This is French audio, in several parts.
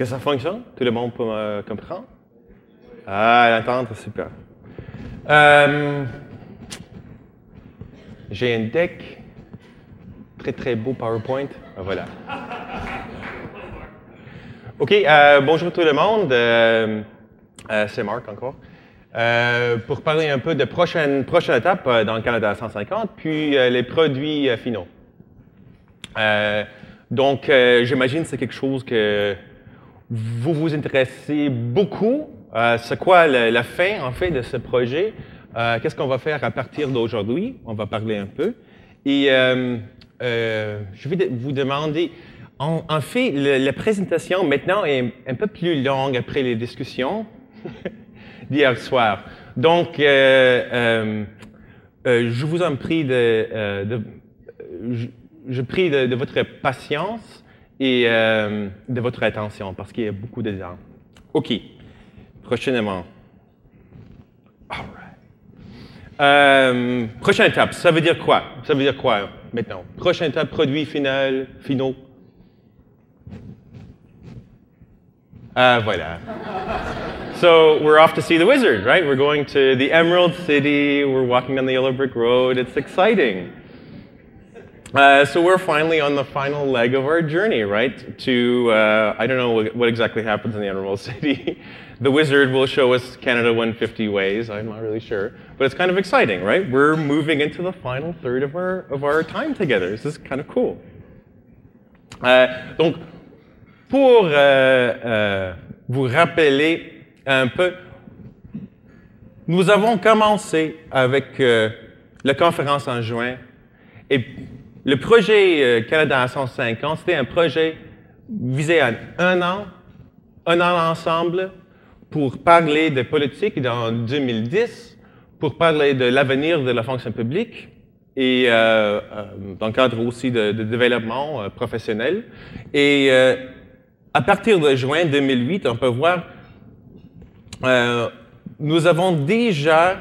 Que ça fonctionne? Tout le monde peut me comprendre? Ah, l'entendre, super. J'ai un deck. Très, très beau PowerPoint. Ah, voilà. OK, bonjour tout le monde. C'est Marc encore. Pour parler un peu de prochaine étape dans le Canada 150, puis les produits finaux. Donc, j'imagine que c'est quelque chose que vous vous intéressez beaucoup. C'est quoi la fin, en fait, de ce projet? Qu'est-ce qu'on va faire à partir d'aujourd'hui? On va parler un peu. Et je vais vous demander, en fait, la présentation maintenant est un peu plus longue après les discussions d'hier soir. Donc, je vous en prie je prie de votre patience et de votre attention, parce qu'il y a beaucoup de gens. OK. Prochainement. All right. Prochaine étape, ça veut dire quoi? Ça veut dire quoi maintenant? Prochaine étape, produits finaux. Voilà. So we're off to see the wizard, right? We're going to the Emerald City. We're walking on the yellow brick road. It's exciting. So we're finally on the final leg of our journey, right? To, I don't know what exactly happens in the Emerald City. The wizard will show us Canada 150 ways. I'm not really sure. But it's kind of exciting, right? We're moving into the final third of our time together. This is kind of cool. Donc, pour vous rappeler un peu, nous avons commencé avec la conférence en juin. Et le projet Canada 150, c'était un projet visé à un an ensemble, pour parler de politique dans 2010, pour parler de l'avenir de la fonction publique et dans le cadre aussi de développement professionnel. Et à partir de juin 2008, on peut voir, nous avons déjà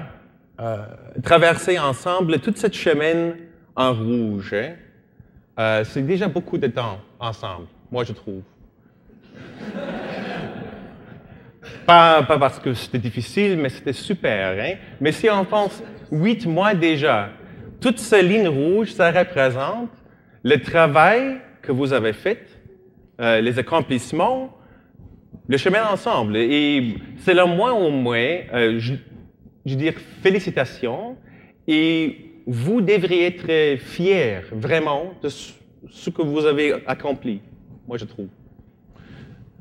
traversé ensemble toute cette chemin en rouge. Hein? C'est déjà beaucoup de temps ensemble, moi je trouve. Pas parce que c'était difficile, mais c'était super. Hein? Mais si on pense 8 mois déjà, toute cette ligne rouge, ça représente le travail que vous avez fait, les accomplissements, le chemin ensemble. Et selon moi, au moins, je veux dire félicitations. Et vous devriez être fiers, vraiment, de ce que vous avez accompli. Moi, je trouve.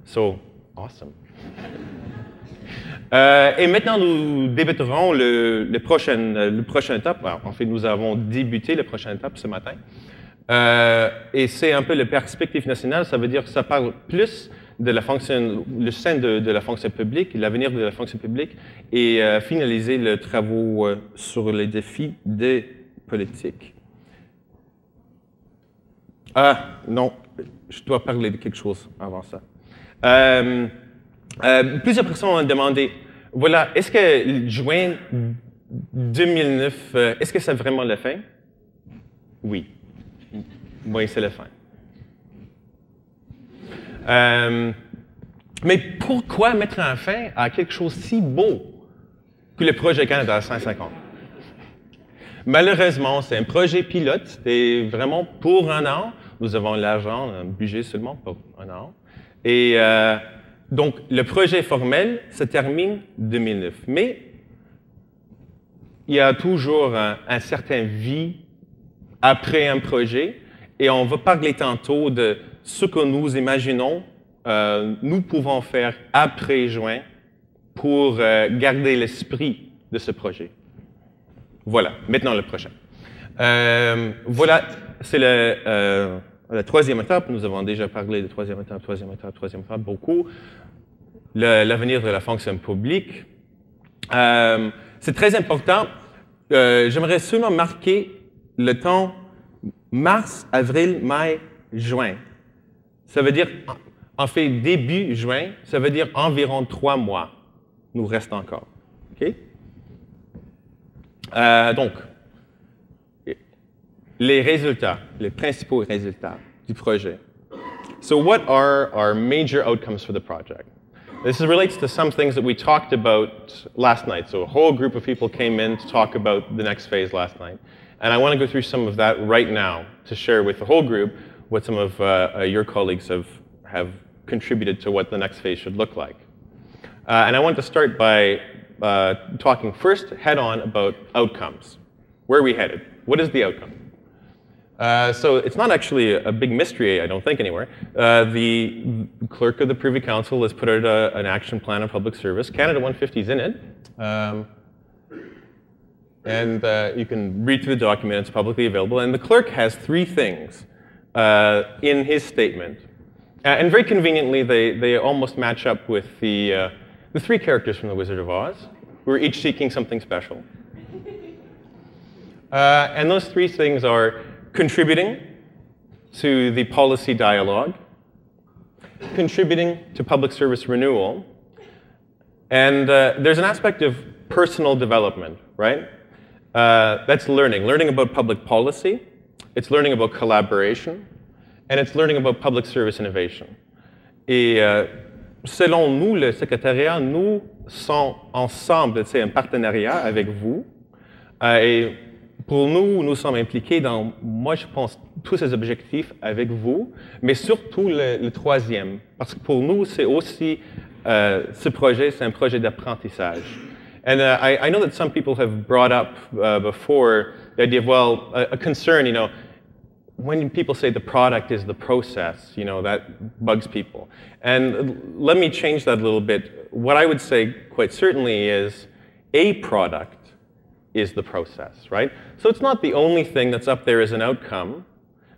So, awesome. Et maintenant, nous débuterons le prochain étape. Alors, en fait, nous avons débuté la prochaine étape ce matin. Et c'est un peu la perspective nationale. Ça veut dire que ça parle plus de la fonction, le sein de la fonction publique, l'avenir de la fonction publique, et finaliser les travaux sur les défis des politiques. Ah, non, je dois parler de quelque chose avant ça. Plusieurs personnes ont demandé, voilà, est-ce que juin 2009, est-ce que c'est vraiment la fin? Oui. Oui, c'est la fin. Mais pourquoi mettre un fin à quelque chose si beau que le projet Canada 150? Malheureusement, c'est un projet pilote, c'était vraiment pour un an. Nous avons l'argent, un budget seulement pour un an. Et donc, le projet formel se termine 2009. Mais il y a toujours un certain vie après un projet. Et on va parler tantôt de ce que nous imaginons, nous pouvons faire après juin pour garder l'esprit de ce projet. Voilà, maintenant le prochain. Voilà, c'est la troisième étape. Nous avons déjà parlé de troisième étape, beaucoup. L'avenir de la fonction publique. C'est très important. J'aimerais seulement marquer le temps mars, avril, mai, juin. Ça veut dire, en fait, début juin, ça veut dire environ 3 mois. Nous reste encore. OK? Donc, les résultats, les principaux résultats du projet. So what are our major outcomes for the project? This relates to some things that we talked about last night. So a whole group of people came in to talk about the next phase last night. And I want to go through some of that right now to share with the whole group what some of your colleagues have contributed to what the next phase should look like. And I want to start by talking first head-on about outcomes. Where are we headed? What is the outcome? So it's not actually a big mystery, I don't think, anywhere. The clerk of the Privy Council has put out an action plan on public service. Canada 150 is in it. And you can read through the document. It's publicly available. And the clerk has 3 things in his statement. And very conveniently, they almost match up with the 3 characters from The Wizard of Oz, who are each seeking something special. And those 3 things are contributing to the policy dialogue, contributing to public service renewal, and there's an aspect of personal development, right? That's learning about public policy, it's learning about collaboration, and it's learning about public service innovation. Et selon nous, le secrétariat, nous sommes ensemble, c'est un partenariat avec vous, et pour nous, nous sommes impliqués dans, moi je pense, tous ces objectifs avec vous, mais surtout le 3e, parce que pour nous, c'est aussi, ce projet, c'est un projet d'apprentissage. And I know that some people have brought up before the idea of, well, a concern, you know, when people say the product is the process, you know, that bugs people. And let me change that a little bit. What I would say quite certainly is a product is the process, right? So it's not the only thing that's up there as an outcome,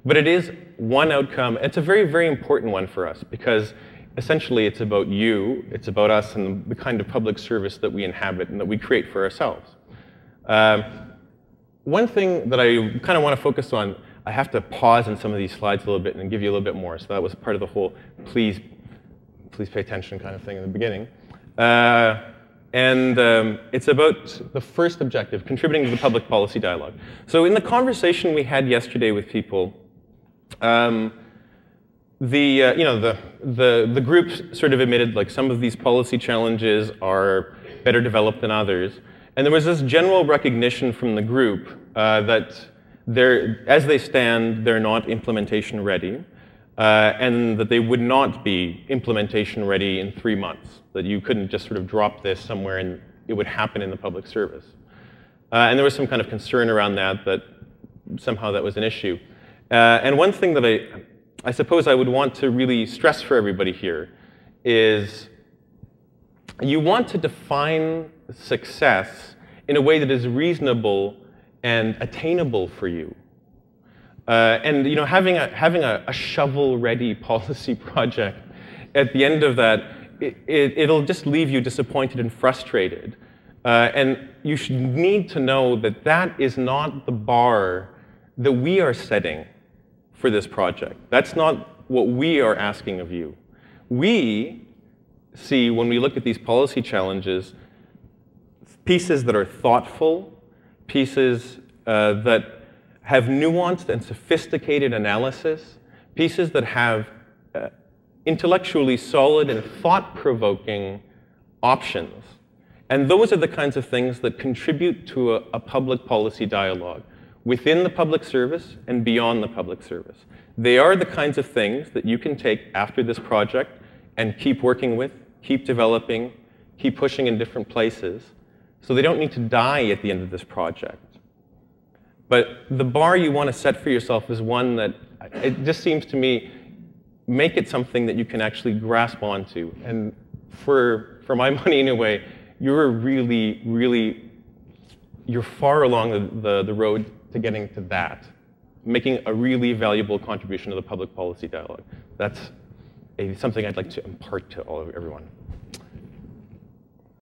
but it is one outcome. It's a very, very important one for us because essentially it's about you, it's about us and the kind of public service that we inhabit and that we create for ourselves. One thing that I kind of want to focus on, I have to pause in some of these slides a little bit and give you a little bit more. So that was part of the whole please pay attention kind of thing in the beginning. It's about the first objective, contributing to the public policy dialogue. So in the conversation we had yesterday with people, the group sort of admitted like some of these policy challenges are better developed than others. And there was this general recognition from the group that as they stand, they're not implementation ready. And that they would not be implementation ready in 3 months, that you couldn't just sort of drop this somewhere and it would happen in the public service. And there was some kind of concern around that somehow that was an issue. And one thing that I suppose I would want to really stress for everybody here is you want to define success in a way that is reasonable and attainable for you. And you know, having a shovel-ready policy project, at the end of that, it'll just leave you disappointed and frustrated. And you should need to know that that is not the bar that we are setting for this project. That's not what we are asking of you. We see, when we look at these policy challenges, pieces that are thoughtful, pieces that have nuanced and sophisticated analysis, pieces that have intellectually solid and thought-provoking options. And those are the kinds of things that contribute to a public policy dialogue within the public service and beyond the public service. They are the kinds of things that you can take after this project and keep working with, keep developing, keep pushing in different places, so they don't need to die at the end of this project. But the bar you want to set for yourself is one that, it just seems to me, make it something that you can actually grasp onto. And for my money, in a way, you're far along the road to getting to that, making a really valuable contribution to the public policy dialogue. That's something I'd like to impart to everyone.